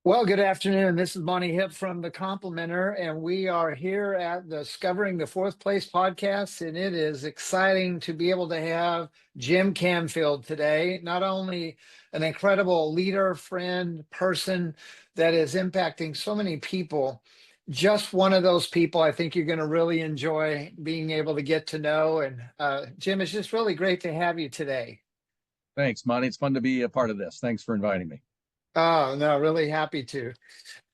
Well, good afternoon. This is Bonnie Hip from The Complimenter, and we are here at Discovering the Fourth Place podcast. And it is exciting to be able to have Jim Canfield today. Not only an incredible leader, friend, person that is impacting so many people, just one of those people I think you're going to really enjoy being able to get to know. And Jim, it's just really great to have you today. Thanks, Monty. It's fun to be a part of this. Thanks for inviting me. Oh, no, really happy to.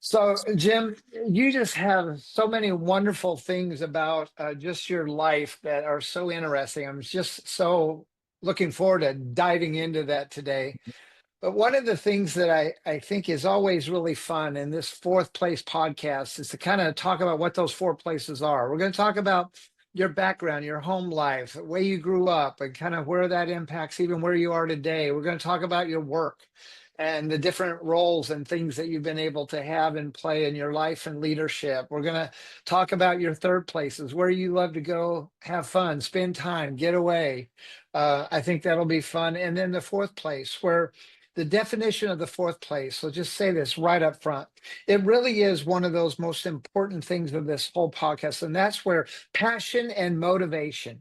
So, Jim, you just have so many wonderful things about just your life that are so interesting. I'm just so looking forward to diving into that today. But one of the things that I think is always really fun in this fourth place podcast is to kind of talk about what those four places are. We're going to talk about your background, your home life, the way you grew up, and kind of where that impacts even where you are today. We're going to talk about your work and the different roles and things that you've been able to have and play in your life and leadership. We're going to talk about your third places, where you love to go have fun, spend time, get away. I think that'll be fun. And then the fourth place, where the definition of the fourth place, so just say this right up front. It really is one of those most important things of this whole podcast. And that's where passion and motivation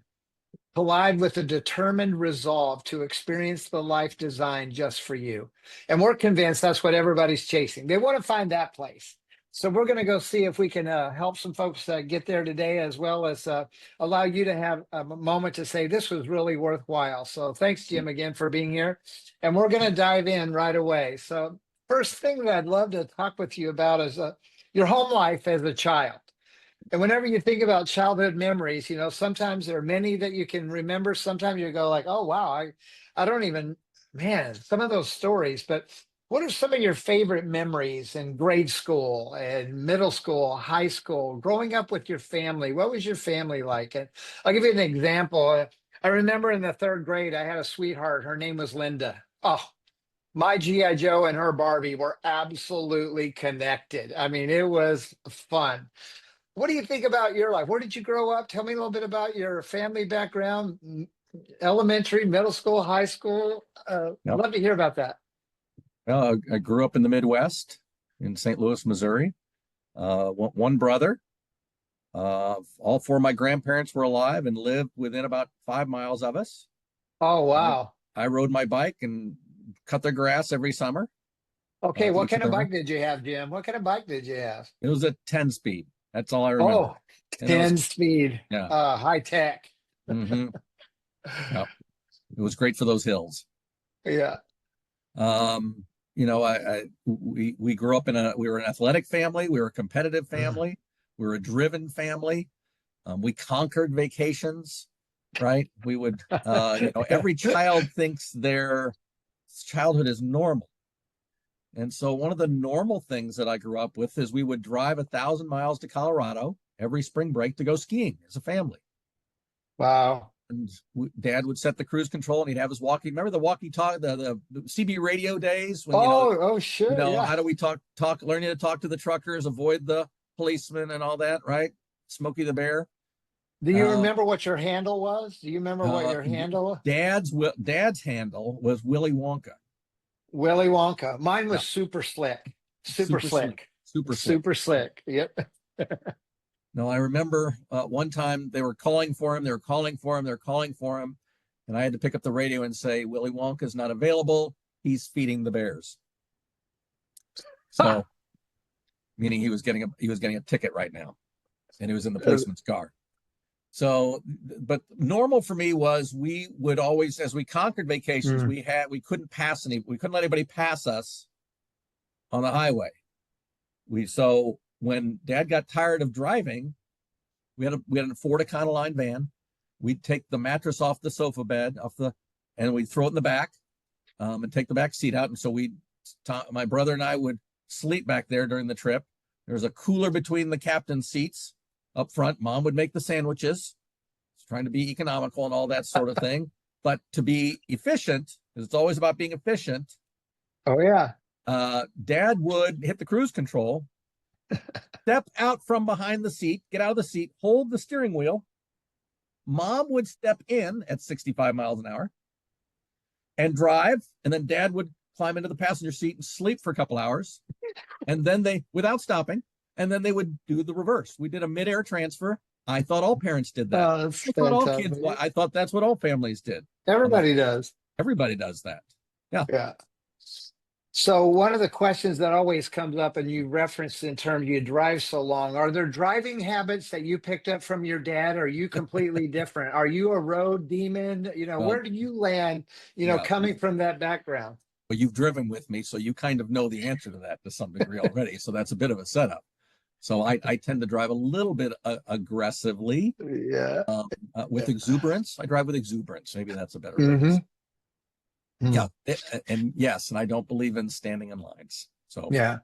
collide with a determined resolve to experience the life designed just for you. And we're convinced that's what everybody's chasing. They want to find that place. So we're going to go see if we can help some folks get there today, as well as allow you to have a moment to say this was really worthwhile. So thanks, Jim, again for being here. And we're going to dive in right away. So first thing that I'd love to talk with you about is your home life as a child. And whenever you think about childhood memories, sometimes there are many that you can remember. Sometimes you go like, oh, wow, I don't even, man, some of those stories. But what are some of your favorite memories in grade school and middle school, high school, growing up with your family? What was your family like? And I'll give you an example. I remember in the third grade, I had a sweetheart. Her name was Linda. Oh, my G.I. Joe and her Barbie were absolutely connected. I mean, it was fun. What do you think about your life? Where did you grow up? Tell me a little bit about your family background, elementary, middle school, high school. Yep. Love to hear about that. Well, I grew up in the Midwest in St. Louis, Missouri. One brother. All four of my grandparents were alive and lived within about 5 miles of us. Oh, I, wow. I rode my bike and cut their grass every summer. Okay, To what each kind of of their bike did you have, Jim? What kind of bike did you have? It was a 10 speed. That's all I remember. Oh, And it was, 10 speed, yeah. high tech. hmm Yeah. It was great for those hills. Yeah. Um, we grew up we were an athletic family, we were a competitive family, we were a driven family. We conquered vacations, right? We would, every child thinks their childhood is normal. And so one of the normal things that I grew up with is we would drive 1,000 miles to Colorado every spring break to go skiing as a family. Wow. And Dad would set the cruise control and he'd have his walkie. Remember the walkie talk, the CB radio days when Oh, sure. Yeah. how do we learning to talk to the truckers, avoid the policemen and all that, right? Smokey the Bear. Do you remember what your handle was? Do you remember what your handle was? Dad's handle was Willy Wonka. Willy Wonka. Mine was Yeah. super slick. Super Super slick. slick. Super slick. Super slick. Yep. No, I remember one time they were calling for him. They were calling for him. They're calling for him. And I had to pick up the radio and say, Willy Wonka's not available. He's feeding the bears. So, meaning he was getting a ticket right now. And he was in the policeman's car. So, but normal for me was we would always, as we conquered vacations, we couldn't let anybody pass us on the highway. So when Dad got tired of driving, we had a Ford Econoline van. We'd take the mattress off the sofa bed and we'd throw it in the back, and take the back seat out. And so my brother and I would sleep back there during the trip. There was a cooler between the captain's seats up front. Mom would make the sandwiches, trying to be economical and all that sort of thing. But to be efficient, because it's always about being efficient. Oh, yeah. Dad would hit the cruise control, step out from behind the seat, get out of the seat, hold the steering wheel. Mom would step in at 65 miles an hour and drive. And then Dad would climb into the passenger seat and sleep for a couple hours. and then they, without stopping, and then they would do the reverse. We did a midair transfer. I thought all parents did that. Oh, that's I thought all kids, fantastic. I thought that's what all families did. I'm like, Everybody does. everybody does that. Yeah. Yeah. So one of the questions that always comes up, and you referenced in terms you drive so long, are there driving habits that you picked up from your dad? Or are you completely different? Are you a road demon? Well, Where do you land, yeah. coming from that background? Well, you've driven with me, so you kind of know the answer to that to some degree already. So that's a bit of a setup. So I tend to drive a little bit aggressively, Yeah. with exuberance. I drive with exuberance. Maybe that's a better way to say. Mm-hmm. Yeah, and yes, and I don't believe in standing in lines. So Yeah.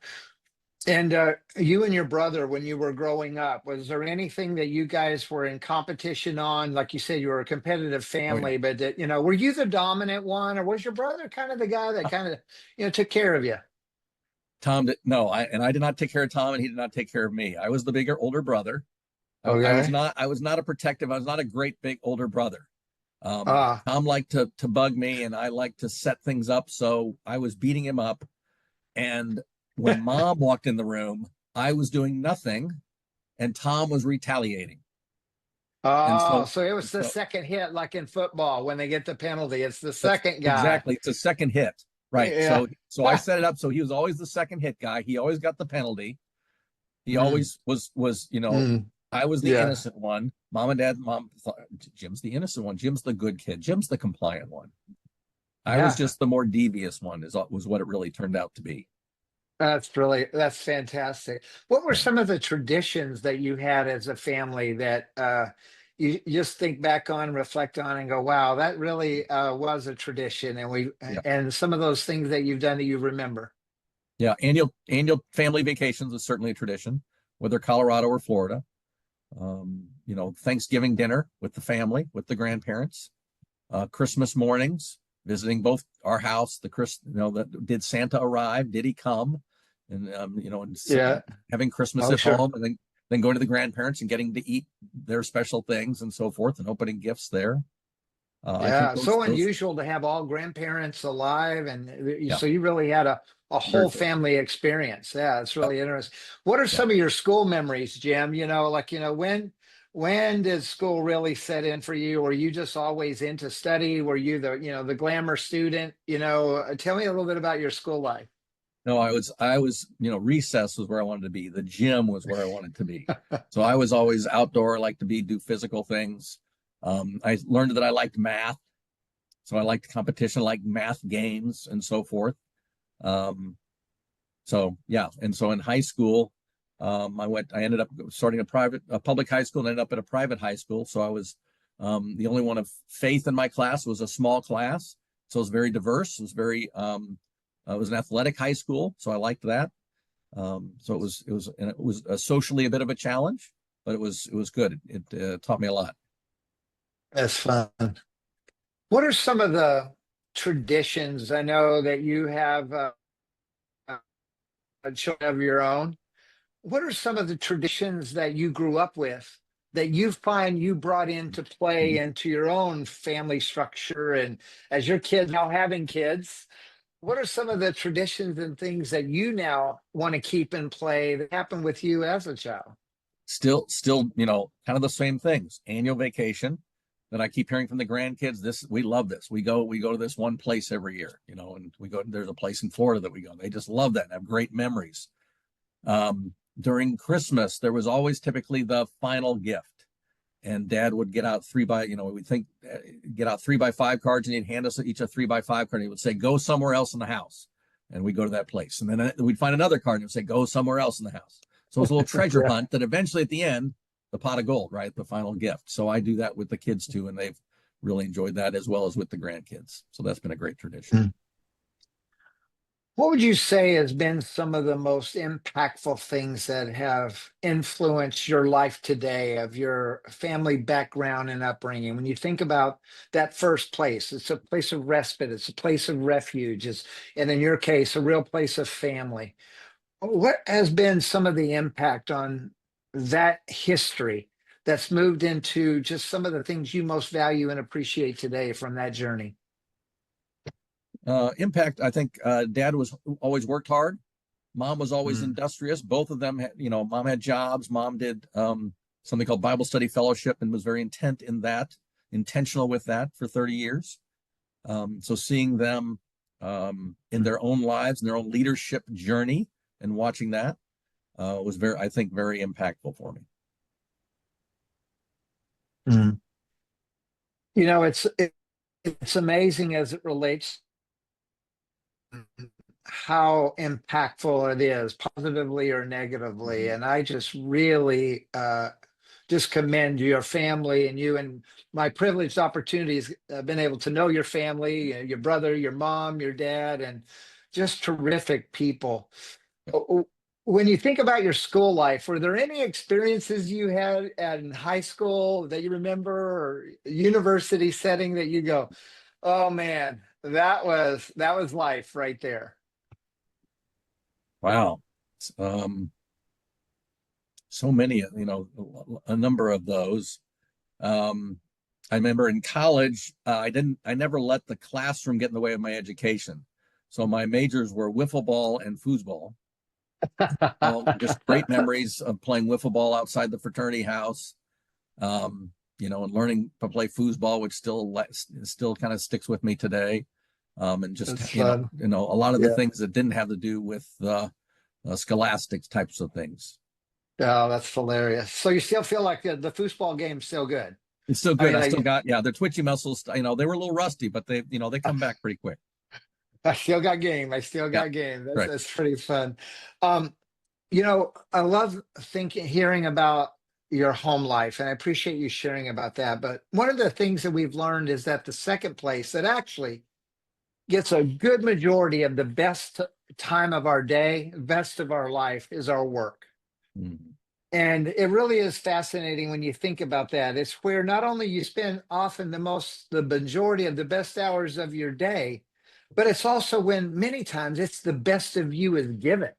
And you and your brother, when you were growing up, was there anything that you guys were in competition on? Like you said, you were a competitive oh yeah, family, but were you the dominant one, or was your brother kind of the guy that kind of, took care of you? Tom did no, I did not take care of Tom, and he did not take care of me. I was the bigger older brother. Okay. I was not a protective. I was not a great big older brother. Ah, Tom liked to bug me, and I liked to set things up. So I was beating him up. And when Mom walked in the room, I was doing nothing, and Tom was retaliating. And oh, so, so it was the so second hit, like in football when they get the penalty. It's the that's second guy. exactly, it's a second hit, right? Yeah. So I set it up so he was always the second hit guy. He always got the penalty. He Mm, always was, mm, I was the yeah. innocent one. Mom thought Jim's the innocent one. Jim's the good kid. Jim's the compliant one. I was Yeah. just the more devious one, was what it really turned out to be. That's fantastic. What were Yeah. some of the traditions that you had as a family that you just think back on, reflect on, and go, wow, that really was a tradition, and Yeah. and some of those things that you've done that you remember. Yeah. Annual family vacations is certainly a tradition, whether Colorado or Florida. Thanksgiving dinner with the family, with the grandparents, Christmas mornings, visiting both our house, did Santa arrive? Did he come? And, Yeah. having Christmas Oh, at sure. home, and then going to the grandparents and getting to eat their special things and so forth, and opening gifts there. I think Yeah, so those, unusual to have all grandparents alive, and yeah, so you really had a very whole cool. family experience. Yeah, it's Yep, really interesting. What are yeah. some of your school memories, Jim? When did school really set in for you? Were you just always into study? Were you the glamour student? Tell me a little bit about your school life. No, I was, recess was where I wanted to be. The gym was where I wanted to be. So I was always outdoor, like to do physical things. I learned that I liked math. So I liked competition, like math games and so forth. Um, so yeah. And so in high school, I ended up starting a public high school, and ended up at a private high school. So I was, the only one of faith in my class. It was a small class. So it was very diverse. It was an athletic high school. So I liked that. So it was socially a bit of a challenge, but it was good. It taught me a lot. That's fun. What are some of the traditions? I know that you have children of your own. What are some of the traditions that you grew up with that you find you brought into play Mhm. into your own family structure, and as your kids now having kids, what are some of the traditions and things that you now want to keep in play that happened with you as a child? Still, kind of the same things. Annual vacation that I keep hearing from the grandkids. We love this. We go to this one place every year, and there's a place in Florida that we go. They just love that and have great memories. During Christmas, there was always typically the final gift, and Dad would get out get out 3x5 cards, and he'd hand us each a 3x5 card. And he would say, "Go somewhere else in the house," and we go to that place, and then we'd find another card and it would say, "Go somewhere else in the house." So it was a little treasure Yeah. hunt that eventually, at the end, the pot of gold, right, the final gift. So I do that with the kids too, and they've really enjoyed that, as well as with the grandkids. So that's been a great tradition. Mm. What would you say has been some of the most impactful things that have influenced your life today, of your family background and upbringing? When you think about that first place, it's a place of respite, it's a place of refuge, and in your case, a real place of family. What has been some of the impact on that history that's moved into just some of the things you most value and appreciate today from that journey? Impact, I think, Dad was always worked hard. Mom was always Mm. industrious. Both of them had, mom had jobs. Mom did something called Bible study fellowship and was very intentional with that for 30 years. So seeing them in their own lives and their own leadership journey and watching that was I think, very impactful for me. Mm. It's amazing as it relates how impactful it is, positively or negatively. Mhm. And I just really just commend your family and you, and my privileged opportunities. I've been able to know your family, your brother, your mom, your dad, and just terrific people. When you think about your school life, were there any experiences you had in high school that you remember, or university setting that you go, oh man, that was life right there? Wow. So many, a number of those. Um, I remember in college, I never let the classroom get in the way of my education. So my majors were wiffle ball and foosball. All just great memories of playing wiffle ball outside the fraternity house, and learning to play foosball, which still kind of sticks with me today. And It's just, fun. a lot of the Yeah. things that didn't have to do with scholastic types of things. Oh, that's hilarious. So you still feel like the foosball game's still good? It's still I good. mean, I still got, yeah, their twitchy muscles, they were a little rusty, but they come back pretty quick. I still got game. I still Yeah, got game. That's right. that's pretty fun. Um, I love hearing about your home life, and I appreciate you sharing about that. But one of the things that we've learned is that the second place that actually gets a good majority of the best time of our day, best of our life, is our work. Mhm. And it really is fascinating when you think about that. It's where not only you spend often the majority of the best hours of your day, but it's also when many times it's the best of you is given.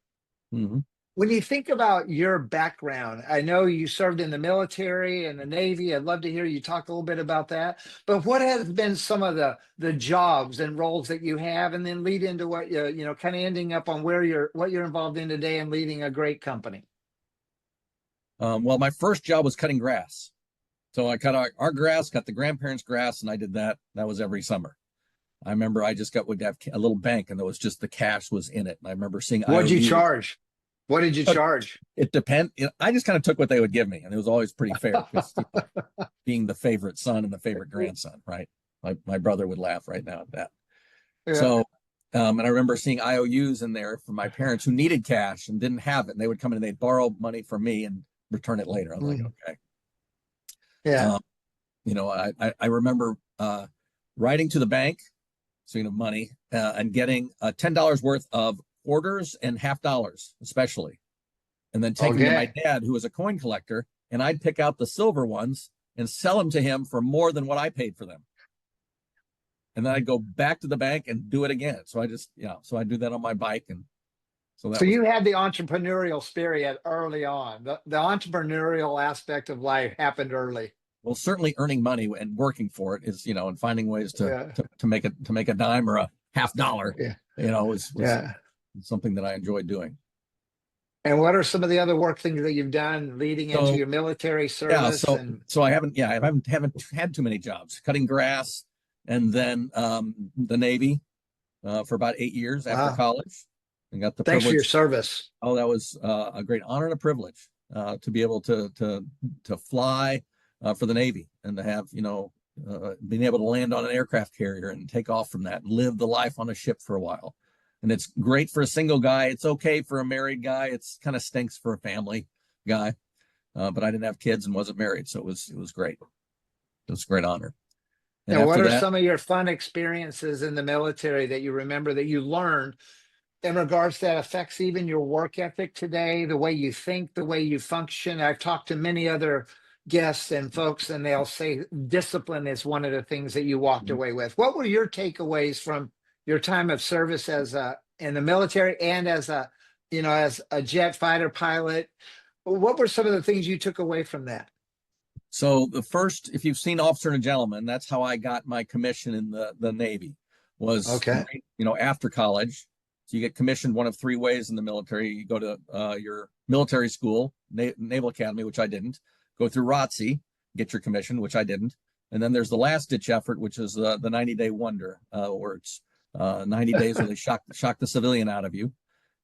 Mhm. When you think about your background, I know you served in the military and the Navy. I'd love to hear you talk a little bit about that. But what has been some of the jobs and roles that you have, and then lead into what kind of ending up on what you're involved in today and leading a great company? Well, my first job was cutting grass. So I cut our grass, cut the grandparents' grass, and I did that. That was every summer. I remember would have a little bank, and there was just the cash was in it. And I remember seeing What'd you IOUs. charge? What did you charge? It depend. I just kind of took what they would give me, and it was always pretty fair because being the favorite son and the favorite grandson, right? My brother would laugh right now at that. Yeah. So, and I remember seeing IOUs in there for my parents who needed cash and didn't have it, and they would come in and they'd borrow money from me and return it later. I was like, Mm. okay. Yeah. Um, I remember writing to the bank, so money, and getting $10 worth of quarters and half dollars, especially, and then taking them to my Okay. dad, who was a coin collector, and I'd pick out the silver ones and sell them to him for more than what I paid for them. And then I'd go back to the bank and do it again. So I do that on my bike, and so So that was you had the entrepreneurial spirit early on. The entrepreneurial aspect of life happened early. well, certainly earning money and working for it is, and finding ways to Yeah. make a dime or a half dollar, Yeah. was Yeah. something that I enjoyed doing. And what are some of the other work things that you've done leading into So your military yeah, service? so And so I haven't had too many jobs. Cutting grass, and then the Navy for about 8 years after wow, college, and got the thanks for your privilege. service. Oh, that was a great honor and a privilege to be able to fly for the Navy and to have being able to land on an aircraft carrier and take off from that and live the life on a ship for a while. And it's great for a single guy. It's okay for a married guy. It's kind of stinks for a family guy. But I didn't have kids and wasn't married, so it was great. It was a great honor. And And what after are that, some of your fun experiences in the military that you remember that you learned in regards that affects even your work ethic today, the way you think, the way you function? I've talked to many other guests and folks, and they'll say discipline is one of the things that you walked away with. What were your takeaways from your time of service in the military and as a jet fighter pilot? What were some of the things you took away from that? so the first, if you've seen Officer and a Gentleman, that's how I got my commission in the Navy. Was Okay. after college. So you get commissioned one of three ways in the military. You go to your military school, Naval Academy, which I didn't. Go through ROTC, get your commission, which I didn't. And then there's the last ditch effort, which is the 90-day wonder, where it's 90 days where they shock the civilian out of you.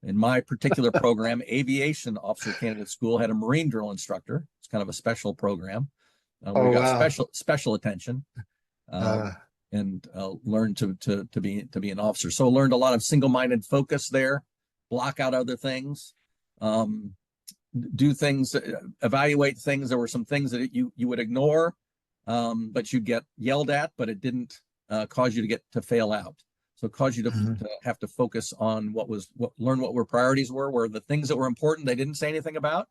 In my particular program, Aviation Officer Candidate School had a Marine drill instructor. It's kind of a special program. We Oh, got wow. special attention. Uh, And learned to be an officer. So learned a lot of single-minded focus there, block out other things, do things, evaluate things. There were some things that you would ignore, but you get yelled at, but it didn't cause you to fail out. So it caused you to have to focus on learn what were priorities were the things that were important they didn't say anything about,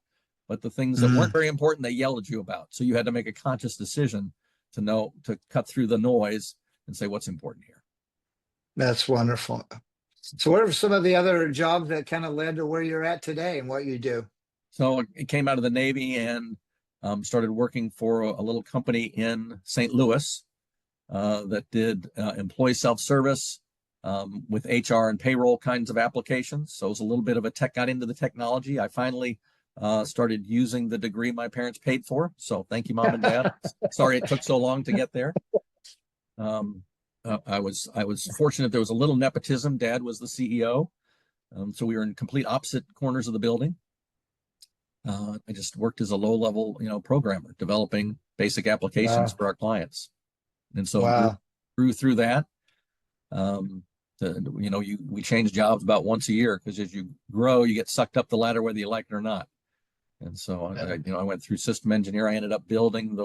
but the things that weren't very important they yelled at you about. So you had to make a conscious decision to cut through the noise and say what's important here. That's wonderful. So what are some of the other jobs that kind of led to where you're at today and what you do? So it came out of the Navy and started working for a little company in St. Louis that did employee self-service with HR and payroll kinds of applications. So it was a little bit of got into the technology. I finally started using the degree my parents paid for. So thank you, Mom and Dad. Sorry it took so long to get there. I was fortunate. There was a little nepotism. Dad was the CEO, so we were in complete opposite corners of the building. I just worked as a low-level, programmer, developing basic applications for our clients, and so grew through that. We change jobs about once a year because as you grow, you get sucked up the ladder whether you like it or not. And so I went through system engineer. I ended up building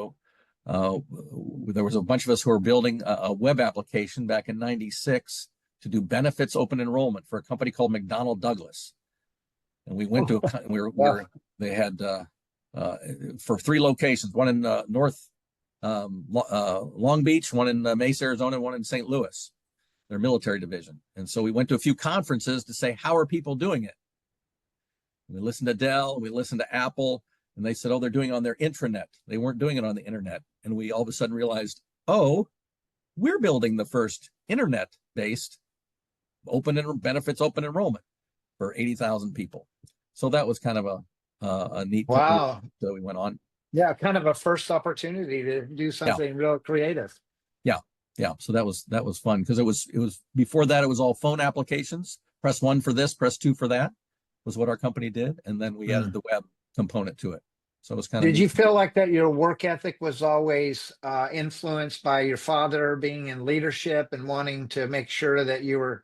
there was a bunch of us who were building a web application back in '96 to do benefits open enrollment for a company called McDonnell Douglas. And we went they had for 3 locations, one in North Long Beach, one in Mesa, Arizona, and one in St. Louis, their military division. And so we went to a few conferences to say, how are people doing it? We listened to Dell, we listened to Apple, and they said, oh, they're doing it on their intranet. They weren't doing it on the internet. And we all of a sudden realized, oh, we're building the first internet-based benefits open enrollment for 80,000 people. So that was kind of a neat. Wow. So we went on. Yeah, kind of a first opportunity to do something real creative. Yeah. So that was fun because it was before that it was all phone applications. Press 1 for this, press 2 for that was what our company did, and then we added the web component to it. So it was kind of. Did you feel like that your work ethic was always influenced by your father being in leadership and wanting to make sure that you were,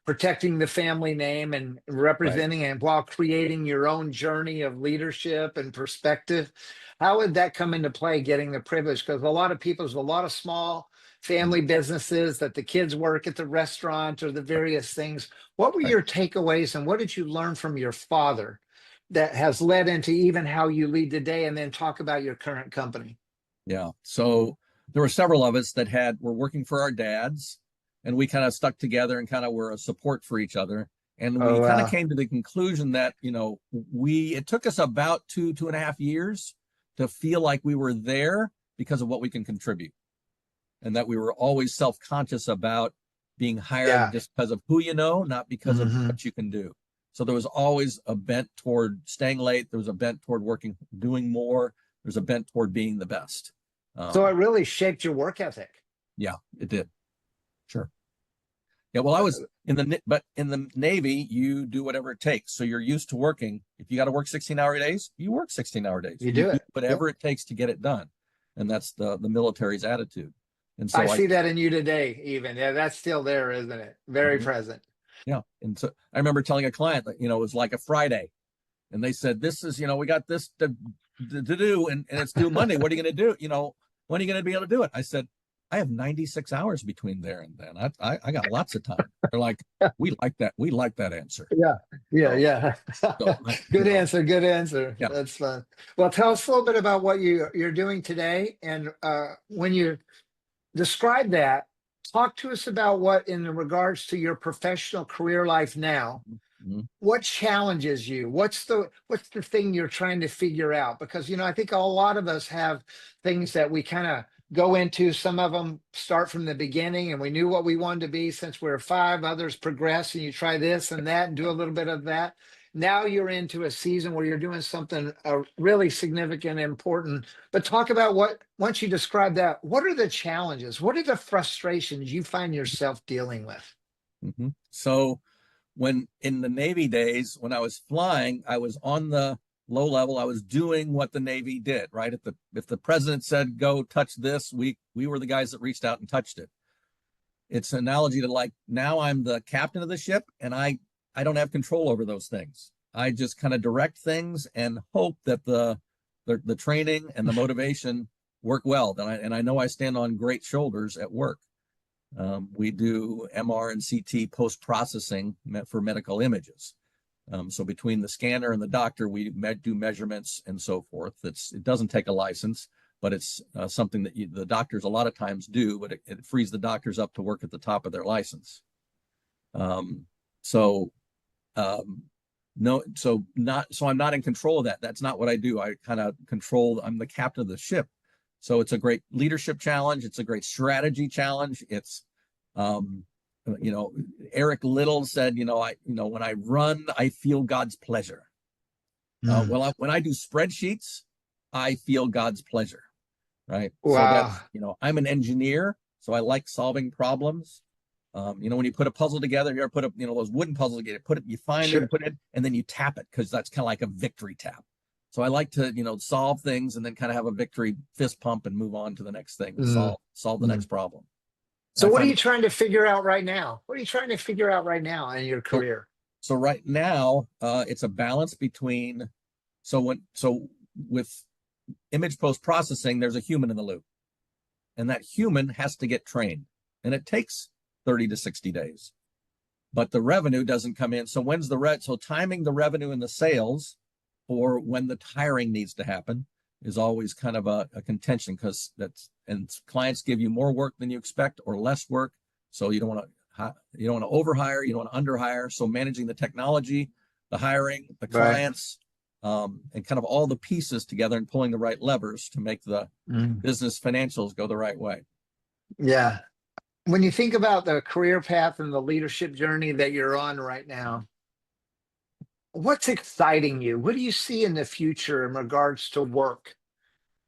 protecting the family name and representing it while creating your own journey of leadership and perspective? How would that come into play, getting the privilege? Because a lot of small family businesses that the kids work at the restaurant or the various things. What were your takeaways and what did you learn from your father that has led into even how you lead today, and then talk about your current company? Yeah. So there were several of us that were working for our dads, and we kind of stuck together and kind of were a support for each other. And we kind of came to the conclusion that, it took us about 2.5 years to feel like we were there because of what we can contribute. And that we were always self-conscious about being hired just because of who not because of what you can do. So there was always a bent toward staying late. There was a bent toward doing more. There's a bent toward being the best. So it really shaped your work ethic. Yeah, it did. Sure. Yeah. Well, I was in the Navy, you do whatever it takes. So you're used to working. If you got to work 16-hour days, you work 16-hour days. You do whatever it takes to get it done. And that's the military's attitude. And so I see that in you today, even. Yeah, that's still there, isn't it? Very present. Yeah. And so I remember telling a client that, it was like a Friday and they said, this is, we got this to do and it's due Monday. What are you going to do? When are you going to be able to do it? I said, I have 96 hours between there and then. I got lots of time. They're like, we like that. We like that answer. Yeah. So, Good answer. Good answer. Yeah. That's fun. Well, tell us a little bit about what you're doing today. And when you describe that, talk to us about what, in regards to your professional career life now, what challenges you? What's the thing you're trying to figure out? Because, I think a lot of us have things that we kind of go into. Some of them start from the beginning, and we knew what we wanted to be since we were five. Others progress, and you try this and that and do a little bit of that. Now you're into a season where you're doing something really significant, important. But talk about what, once you describe that, what are the challenges? What are the frustrations you find yourself dealing with? So when in the Navy days, when I was flying, I was on the low level. I was doing what the Navy did, right? If the president said go touch this, we were the guys that reached out and touched it. It's an analogy to, like, now I'm the captain of the ship, and I don't have control over those things. I just kind of direct things and hope that the training and the motivation work well. And I know I stand on great shoulders at work. We do MR and CT post processing for medical images. So between the scanner and the doctor, we do measurements and so forth. It doesn't take a license, but it's something that the doctors a lot of times do, but it frees the doctors up to work at the top of their license. So no, so I'm not in control of that. That's not what I do. I kind of control. I'm the captain of the ship. So it's a great leadership challenge. It's a great strategy challenge. It's, Eric Little said, when I run, I feel God's pleasure. When I do spreadsheets, I feel God's pleasure, right? So Wow. that's, I'm an engineer, so I like solving problems. When you put a puzzle together, you ever put those wooden puzzles together, you find it, Sure. you put it, and then you tap it, because that's kind of like a victory tap. So I like to, solve things and then kind of have a victory fist pump and move on to the next thing and Mm, solve the next mm. problem. And So I what are find you trying to figure out right now? What are you trying to figure out right now in your so career? so right now, it's a balance between, with image post processing, there's a human in the loop, and that human has to get trained, and it takes 30 to 60 days, but the revenue doesn't come in. So timing the revenue and the sales for when the hiring needs to happen is always kind of a contention, because clients give you more work than you expect or less work. So you don't want to overhire, you don't want to underhire. So managing the technology, the hiring, the Right. clients, and kind of all the pieces together and pulling the right levers to make the Mm. business financials go the right way. Yeah. When you think about the career path and the leadership journey that you're on right now, what's exciting you? What do you see in the future in regards to work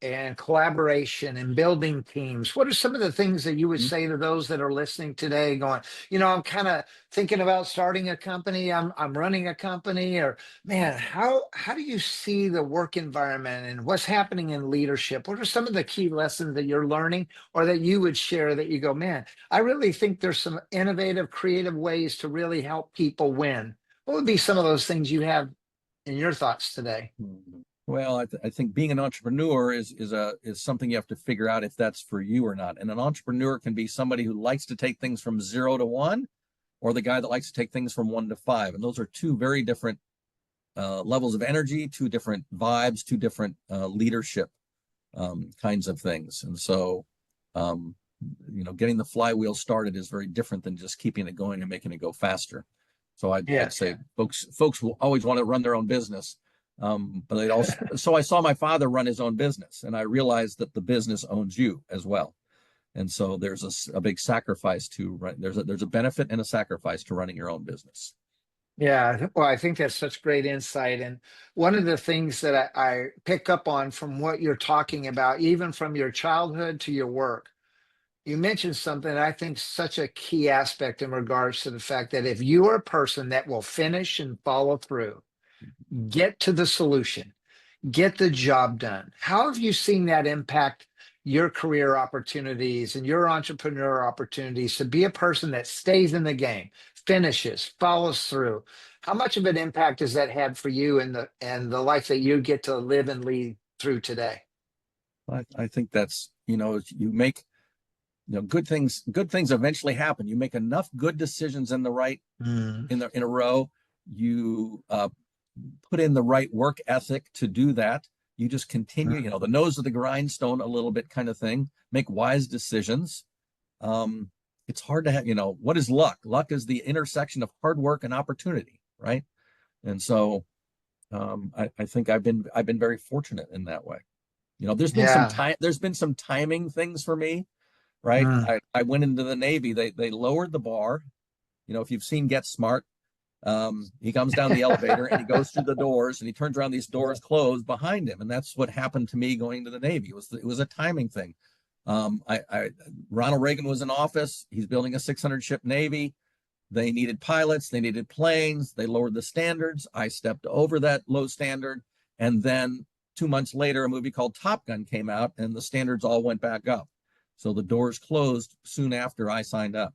and collaboration and building teams? What are some of the things that you would say to those that are listening today, going, I'm kind of thinking about starting a company, I'm running a company, or man, how do you see the work environment and what's happening in leadership? What are some of the key lessons that you're learning or that you would share that you go, man, I really think there's some innovative, creative ways to really help people win? What would be some of those things you have in your thoughts today? Well, I think being an entrepreneur is something you have to figure out if that's for you or not. And an entrepreneur can be somebody who likes to take things from 0 to 1, or the guy that likes to take things from 1 to 5. And those are two very different levels of energy, two different vibes, two different leadership kinds of things. And so, getting the flywheel started is very different than just keeping it going and making it go faster. So I'd Yeah. say folks will always want to run their own business. But they'd also, so I saw my father run his own business, and I realized that the business owns you as well. And so there's a big sacrifice to run. There's a benefit and a sacrifice to running your own business. Yeah, well, I think that's such great insight. And one of the things that I pick up on from what you're talking about, even from your childhood to your work, you mentioned something that I think such a key aspect in regards to the fact that if you are a person that will finish and follow through, get to the solution, get the job done. How have you seen that impact your career opportunities and your entrepreneur opportunities to be a person that stays in the game, finishes, follows through? How much of an impact has that had for you and the life that you get to live and lead through today? I think that's, you make, good things eventually happen. You make enough good decisions in the right, Mm, in a row. You put in the right work ethic to do that. You just continue, mm, the nose of the grindstone a little bit kind of thing. Make wise decisions. It's hard to have, what is luck? Luck is the intersection of hard work and opportunity, right? And so I think I've been very fortunate in that way. Yeah. there's been some timing things for me, right? Mm. I went into the Navy. They lowered the bar. If you've seen Get Smart, he comes down the elevator and he goes through the doors and he turns around, these doors close behind him. And that's what happened to me going to the Navy. It was a timing thing. Ronald Reagan was in office. He's building a 600 ship Navy. They needed pilots. They needed planes. They lowered the standards. I stepped over that low standard. And then 2 months later, a movie called Top Gun came out and the standards all went back up. So the doors closed soon after I signed up.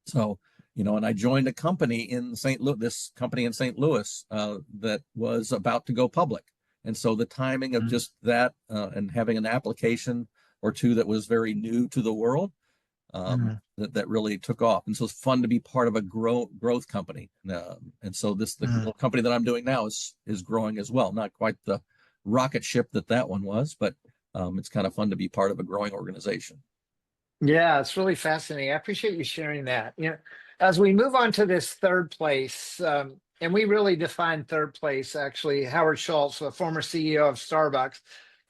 So, and I joined a company in St. Louis, this company in St. Louis that was about to go public. And so the timing of just that and having an application or two that was very new to the world, that really took off. And so it's fun to be part of a growth company. And so the company that I'm doing now is growing as well. Not quite the rocket ship that one was, but it's kind of fun to be part of a growing organization. Yeah, it's really fascinating. I appreciate you sharing that. As we move on to this third place, and we really define third place, actually, Howard Schultz, the former CEO of Starbucks,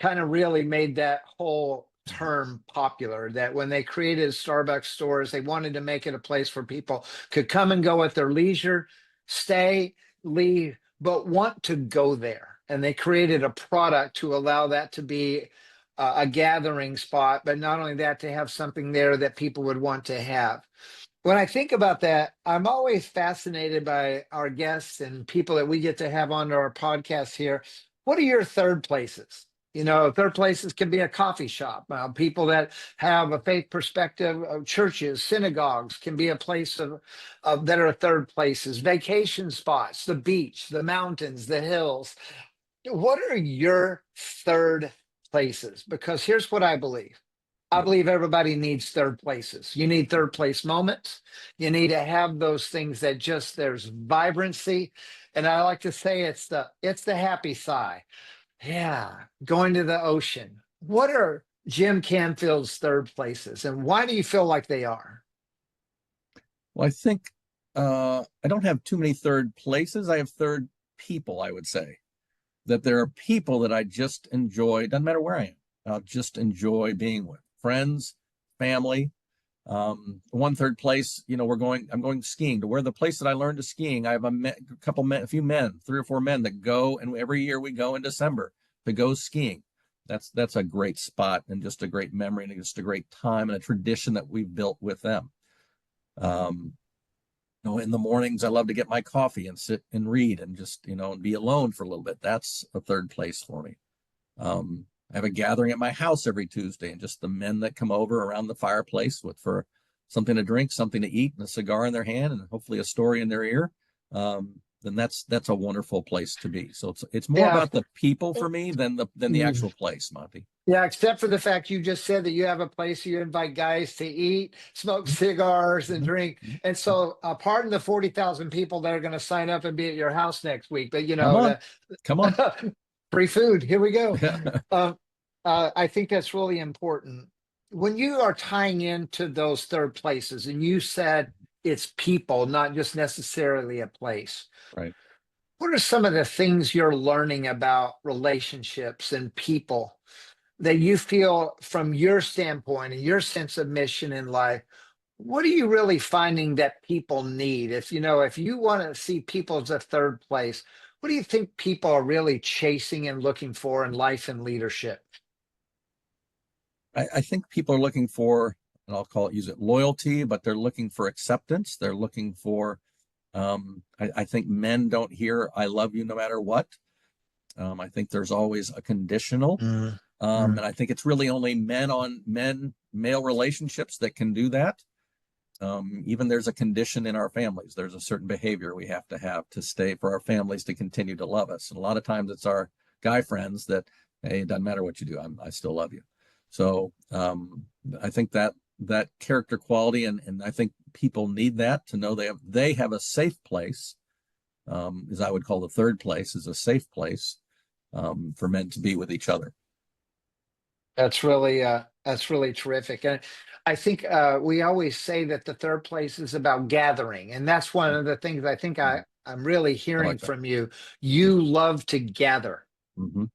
kind of really made that whole term popular. That when they created Starbucks stores, they wanted to make it a place where people could come and go at their leisure, stay, leave, but want to go there. And they created a product to allow that to be a gathering spot, but not only that, to have something there that people would want to have. When I think about that, I'm always fascinated by our guests and people that we get to have on our podcast here. What are your third places? Third places can be a coffee shop. People that have a faith perspective of churches, synagogues can be a place of that are third places. Vacation spots, the beach, the mountains, the hills. What are your third places? Because here's what I believe. I Yeah. believe everybody needs third places. You need third place moments. You need to have those things that just there's vibrancy. And I like to say it's the happy sigh. Yeah, going to the ocean. What are Jim Canfield's third places and why do you feel like they are? Well, I think I don't have too many third places. I have third people, I would say. That there are people that I just enjoy, doesn't matter where I am, I'll just enjoy being with friends, family. One third place, I'm going skiing to where the place that I learned to skiing. I have a few men, 3 or 4 men that go, and every year we go in December to go skiing. That's a great spot and just a great memory and just a great time and a tradition that we've built with them. Um, in the mornings, I love to get my coffee and sit and read and just, and be alone for a little bit. That's a third place for me. I have a gathering at my house every Tuesday, and just the men that come over around the fireplace for something to drink, something to eat, and a cigar in their hand, and hopefully a story in their ear. Then that's a wonderful place to be. So it's more Yeah. about the people for me than the actual place, Monty. Yeah, except for the fact you just said that you have a place you invite guys to eat, smoke cigars, and Mhm. drink. And so, pardon the 40,000 people that are going to sign up and be at your house next week, but Come on, come on. free food. Here we go. Um, I think that's really important. When you are tying into those third places, and you said it's people, not just necessarily a place. Right. What are some of the things you're learning about relationships and people that you feel from your standpoint and your sense of mission in life? What are you really finding that people need? If you want to see people as a third place, what do you think people are really chasing and looking for in life and leadership? I think people are looking for, and use it loyalty, but they're looking for acceptance. They're looking for, I think men don't hear "I love you" no matter what. I think there's always a conditional. Mm, And mm. I think it's really only male relationships that can do that. Even there's a condition in our families. There's a certain behavior we have to stay for our families to continue to love us. And a lot of times it's our guy friends that, hey, it doesn't matter what you do, I still love you. So I think that character quality, and I think people need that to know they have a safe place, as I would call the third place, is a safe place for men to be with each other. That's really terrific. And I think we always say that the third place is about gathering. And that's one of the things I think Mhm. I'm really I hearing like that. from you. You love to gather. Hmm.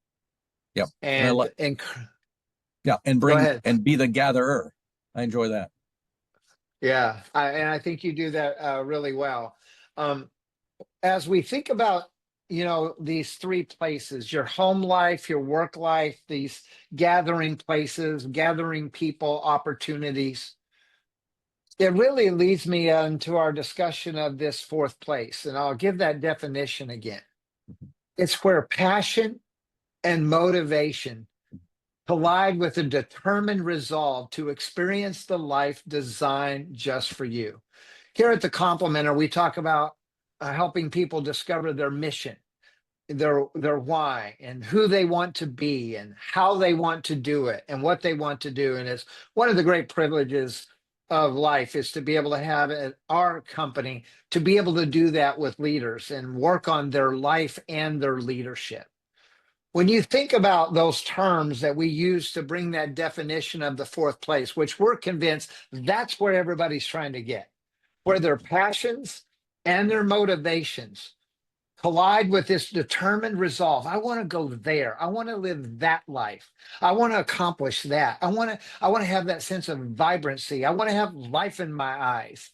Yep. And I and like, yeah, and go bring ahead. and be the gatherer. I enjoy that. Yeah, and I think you do that really well. Um, as we think about, these three places, your home life, your work life, these gathering places, gathering people, opportunities, it really leads me into our discussion of this fourth place. And I'll give that definition again. It's where passion and motivation collide with a determined resolve to experience the life designed just for you. Here at the Complimenter, we talk about helping people discover their mission, their why, and who they want to be, and how they want to do it, and what they want to do. And it's one of the great privileges of life is to be able to have at our company to be able to do that with leaders and work on their life and their leadership. When you think about those terms that we use to bring that definition of the fourth place, which we're convinced that's where everybody's trying to get, where their passions and their motivations collide with this determined resolve. I want to go there. I want to live that life. I want to accomplish that. I want to have that sense of vibrancy. I want to have life in my eyes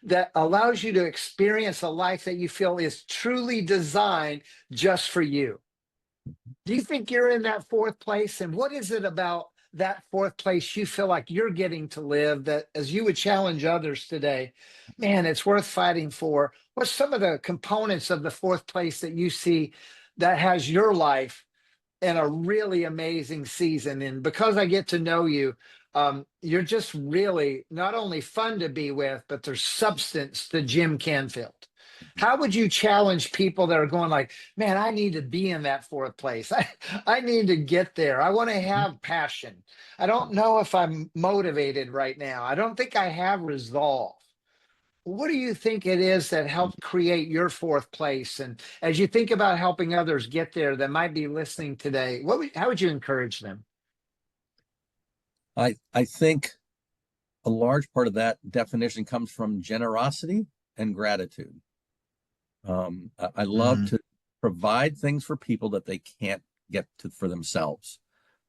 that allows you to experience a life that you feel is truly designed just for you. Do you think you're in that fourth place? And what is it about that fourth place you feel like you're getting to live that, as you would challenge others today, man, it's worth fighting for? What's some of the components of the fourth place that you see that has your life in a really amazing season? And because I get to know you, you're just really not only fun to be with, but there's substance to Jim Canfield. How would you challenge people that are going like, man, I need to be in that fourth place. I need to get there. I want to have passion. I don't know if I'm motivated right now. I don't think I have resolve. What do you think it is that helped create your fourth place? And as you think about helping others get there that might be listening today, how would you encourage them? I think a large part of that definition comes from generosity and gratitude. I love Mm, to provide things for people that they can't get to for themselves,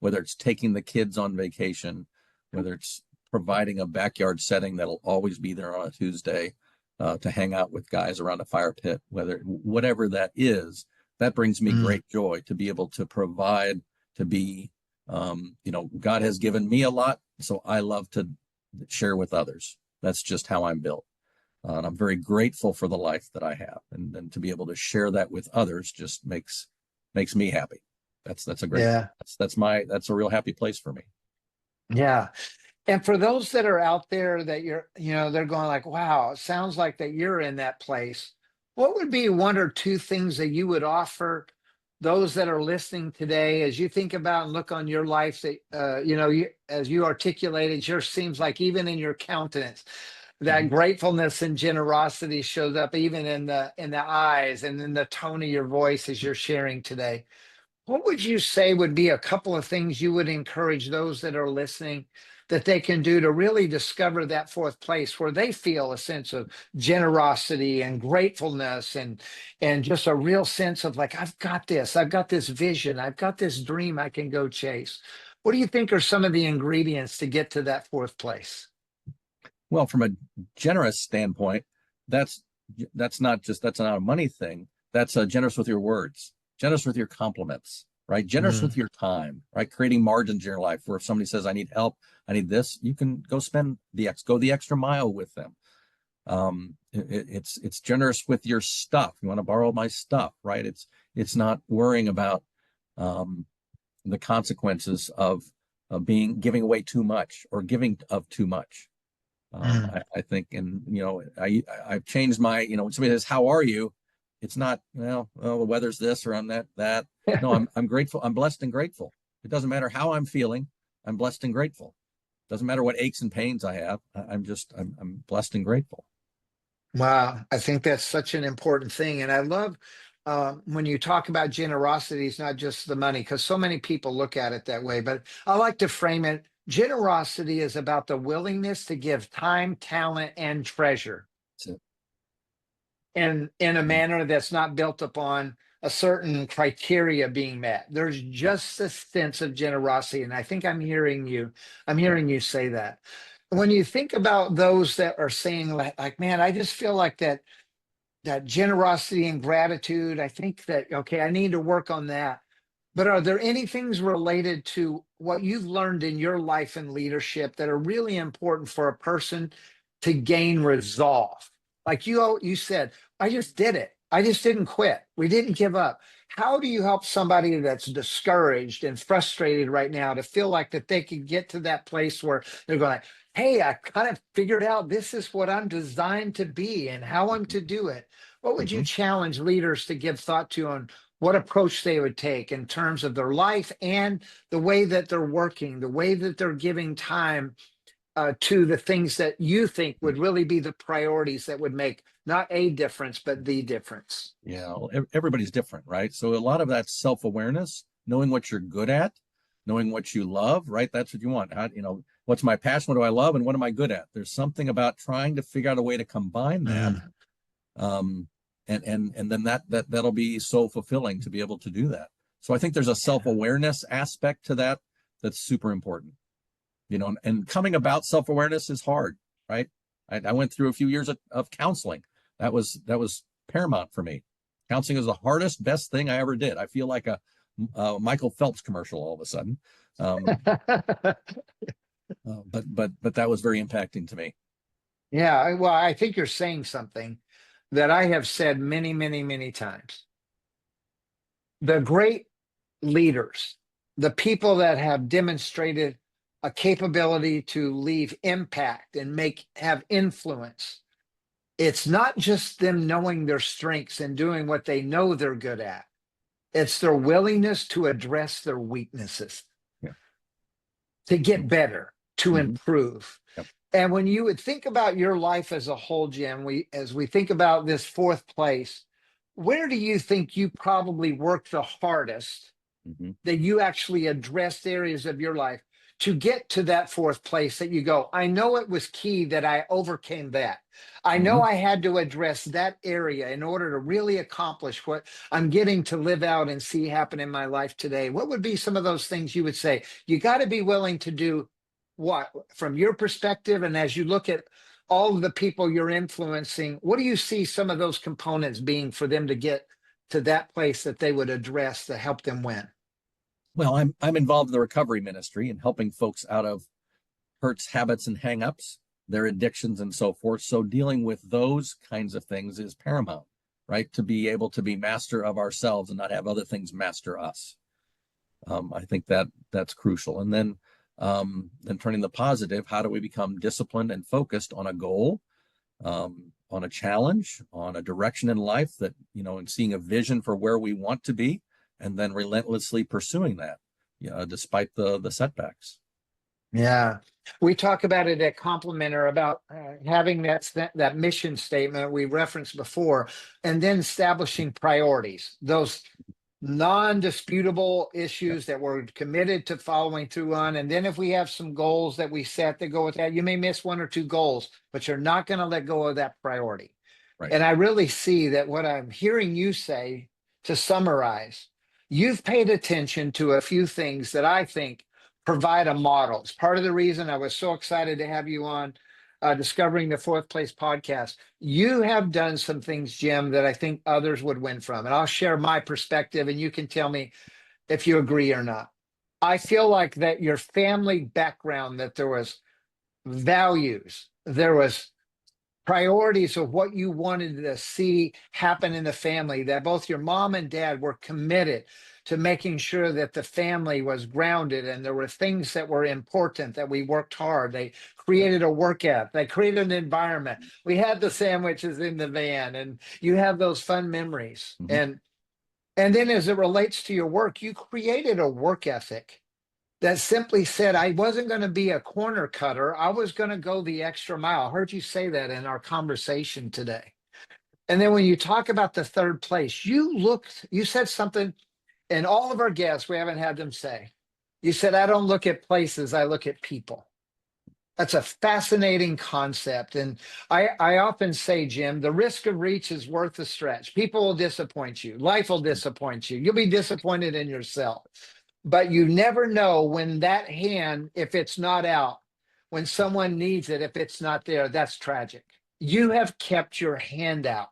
whether it's taking the kids on vacation, whether it's providing a backyard setting that'll always be there on a Tuesday to hang out with guys around a fire pit, whatever that is, that brings me mm, great joy to be able to provide, to be, God has given me a lot, so I love to share with others. That's just how I'm built. And I'm very grateful for the life that I have, and to be able to share that with others just makes me happy. That's a great yeah. that's a real happy place for me. Yeah. And for those that are out there that they're going like, wow, it sounds like that you're in that place. What would be one or two things that you would offer those that are listening today as you think about and look on your life that, as you articulated, yours seems like even in your countenance, that Mhm. gratefulness and generosity shows up even in the eyes and in the tone of your voice as you're sharing today. What would you say would be a couple of things you would encourage those that are listening that they can do to really discover that fourth place where they feel a sense of generosity and gratefulness and just a real sense of like, I've got this vision, I've got this dream I can go chase. What do you think are some of the ingredients to get to that fourth place? Well, from a generous standpoint, that's that's not a money thing. That's generous with your words, generous with your compliments, right? Generous Mm, with your time, right? Creating margins in your life where if somebody says, "I need help, I need this," you can go the extra mile with them. It's generous with your stuff. You want to borrow my stuff, right? It's not worrying about um, the consequences of being giving away too much or giving of too much. mm. I think, and I've changed my, when somebody says, "How are you?" It's not, well, the weather's this or I'm that. No, I'm grateful. I'm blessed and grateful. It doesn't matter how I'm feeling. I'm blessed and grateful. Doesn't matter what aches and pains I have. I'm blessed and grateful. Wow, I think that's such an important thing. And I love when you talk about generosity, it's not just the money, because so many people look at it that way. But I like to frame it generosity is about the willingness to give time, talent, and treasure That's it. in a Yeah. manner that's not built upon a certain criteria being met. There's just a sense of generosity. And I think I'm hearing you say that. When you think about those that are saying like, man, I just feel like that generosity and gratitude, I think that, okay, I need to work on that. But are there any things related to what you've learned in your life and leadership that are really important for a person to gain resolve? Like you said, I just did it. I just didn't quit. We didn't give up. How do you help somebody that's discouraged and frustrated right now to feel like that they can get to that place where they're going, hey, I kind of figured out this is what I'm designed to be and how I'm to do it. What would you Mhm. challenge leaders to give thought to on what approach they would take in terms of their life and the way that they're working, the way that they're giving time to the things that you think would really be the priorities that would make not a difference, but the difference? Yeah, well, everybody's different, right? So a lot of that's self-awareness, knowing what you're good at, knowing what you love, right? That's what you want. What's my passion? What do I love? And what am I good at? There's something about trying to figure out a way to combine that. Mm. Um, and then that'll be so fulfilling to be able to do that. So I think there's a Yeah. self-awareness aspect to that that's super important. And coming about self-awareness is hard, right? I went through a few years of counseling. That was paramount for me. Counseling is the hardest, best thing I ever did. I feel like a Michael Phelps commercial all of a sudden. But that was very impacting to me. Yeah, well, I think you're saying something that I have said many, many, many times. The great leaders, the people that have demonstrated a capability to leave impact and have influence. It's not just them knowing their strengths and doing what they know they're good at. It's their willingness to address their weaknesses, Yeah. to get better, to Mm-hmm. improve. Yep. And when you would think about your life as a whole, Jim, as we think about this fourth place, where do you think you probably worked the hardest, Mm-hmm. that you actually addressed areas of your life to get to that fourth place that you go, I know it was key that I overcame that. I Mm-hmm. know I had to address that area in order to really accomplish what I'm getting to live out and see happen in my life today. What would be some of those things you would say? You got to be willing to do what from your perspective. And as you look at all of the people you're influencing, what do you see some of those components being for them to get to that place that they would address to help them win? Well, I'm involved in the recovery ministry and helping folks out of hurts, habits, and hangups, their addictions, and so forth. So dealing with those kinds of things is paramount, right? To be able to be master of ourselves and not have other things master us. I think that's crucial. And then turning the positive, how do we become disciplined and focused on a goal, on a challenge, on a direction in life and seeing a vision for where we want to be, and then relentlessly pursuing that, despite the setbacks. Yeah. We talk about it at Complimenter about having that mission statement we referenced before, and then establishing priorities, those non-disputable Yeah. issues that we're committed to following through on. And then if we have some goals that we set that go with that, you may miss one or two goals, but you're not going to let go of that priority. Right. And I really see that what I'm hearing you say, to summarize, you've paid attention to a few things that I think provide a model. It's part of the reason I was so excited to have you on Discovering the Fourth Place podcast. You have done some things, Jim, that I think others would win from. And I'll share my perspective and you can tell me if you agree or not. I feel like that your family background, that there was values, there was priorities of what you wanted to see happen in the family, that both your mom and dad were committed to making sure that the family was grounded and there were things that were important, that we worked hard. They Yeah. created a work ethic, they created an environment. We had the sandwiches in the van and you have those fun memories. Mm-hmm. And then as it relates to your work, you created a work ethic that simply said, I wasn't going to be a corner cutter. I was going to go the extra mile. I heard you say that in our conversation today. And then when you talk about the third place, you said something, and all of our guests, we haven't had them say, you said, I don't look at places, I look at people. That's a fascinating concept. And I often say, Jim, the risk of reach is worth the stretch. People will disappoint you. Life will disappoint you. You'll be disappointed in yourself. But you never know when that hand, if it's not out, when someone needs it, if it's not there, that's tragic. You have kept your hand out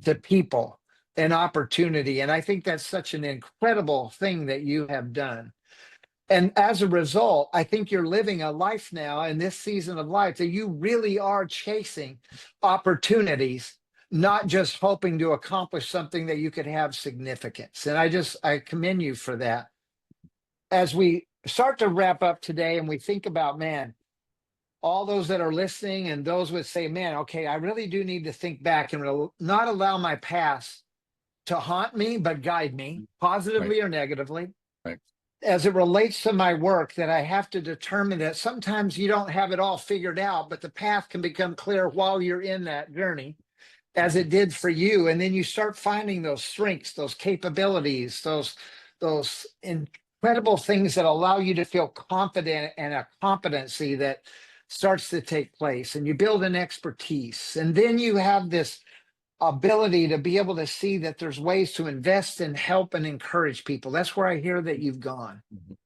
to people and opportunity. And I think that's such an incredible thing that you have done. And as a result, I think you're living a life now in this season of life that you really are chasing opportunities, not just hoping to accomplish something that you could have significance. And I commend you for that. As we start to wrap up today and we think about, man, all those that are listening and those would say, man, okay, I really do need to think back and not allow my past to haunt me, but guide me positively Right. or negatively. Right. As it relates to my work, that I have to determine that sometimes you don't have it all figured out, but the path can become clear while you're in that journey, as it did for you. And then you start finding those strengths, those capabilities, those incredible things that allow you to feel confident, and a competency that starts to take place. And you build an expertise. And then you have this ability to be able to see that there's ways to invest and help and encourage people. That's where I hear that you've gone. Mhm.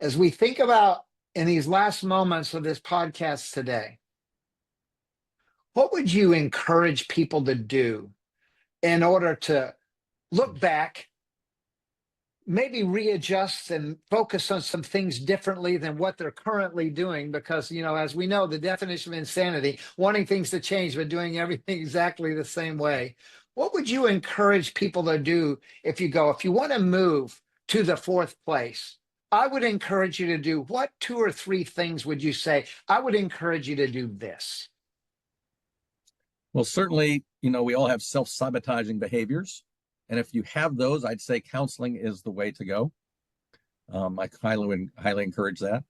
As we think about in these last moments of this podcast today, what would you encourage people to do in order to look back, maybe readjust and focus on some things differently than what they're currently doing? Because, as we know, the definition of insanity, wanting things to change, but doing everything exactly the same way. What would you encourage people to do if you want to move to the fourth place? I would encourage you to do what 2 or 3 things would you say? I would encourage you to do this. Well, certainly, we all have self-sabotaging behaviors. And if you have those, I'd say counseling is the way to go. I highly encourage that.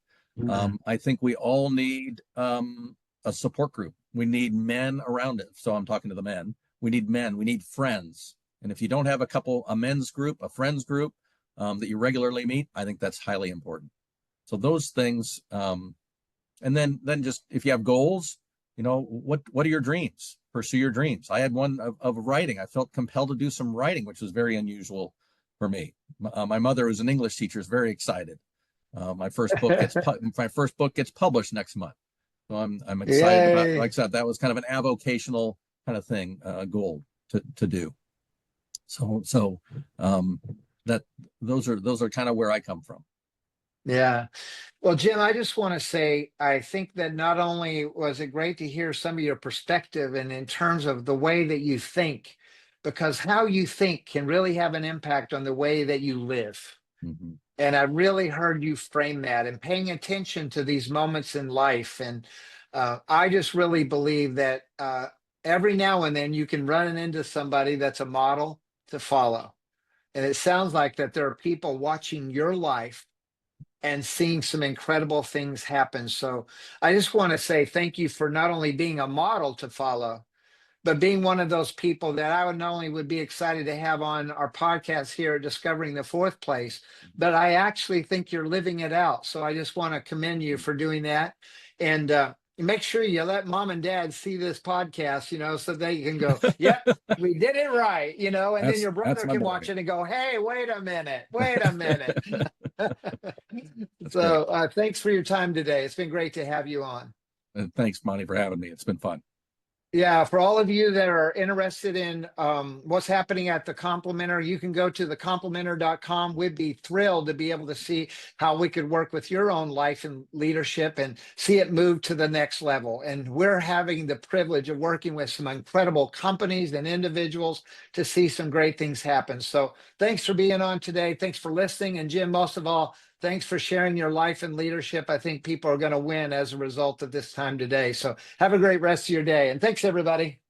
I think we all need a support group. We need men around it. So I'm talking to the men. We need men. We need friends. And if you don't have a men's group, a friends group that you regularly meet, I think that's highly important. So those things. And then just if you have goals, what are your dreams? Pursue your dreams. I had one of writing. I felt compelled to do some writing, which was very unusual for me. My mother, who's an English teacher, is very excited. My first book gets published next month, so I'm excited about. Yay. Like I said, that was kind of an avocational kind of thing, goal to do. So that those are kind of where I come from. Yeah. Well, Jim, I just want to say, I think that not only was it great to hear some of your perspective and in terms of the way that you think, because how you think can really have an impact on the way that you live. Mm-hmm. And I really heard you frame that and paying attention to these moments in life. And I just really believe that every now and then you can run into somebody that's a model to follow. And it sounds like that there are people watching your life and seeing some incredible things happen. So I just want to say thank you for not only being a model to follow, but being one of those people that I would not only would be excited to have on our podcast here, Discovering the Fourth Place, but I actually think you're living it out. So I just want to commend you for doing that. And make sure you let mom and dad see this podcast, so they can go, yep, we did it right, and then your brother my can boy. watch it and go, hey, wait a minute. That's great. So thanks for your time today. It's been great to have you on. Thanks, Monty, for having me. It's been fun. Yeah, for all of you that are interested in what's happening at the Complimenter, you can go to thecomplimenter.com. We'd be thrilled to be able to see how we could work with your own life and leadership and see it move to the next level. And we're having the privilege of working with some incredible companies and individuals to see some great things happen. So thanks for being on today. Thanks for listening. And Jim, most of all, thanks for sharing your life and leadership. I think people are going to win as a result of this time today. So have a great rest of your day. And thanks, everybody.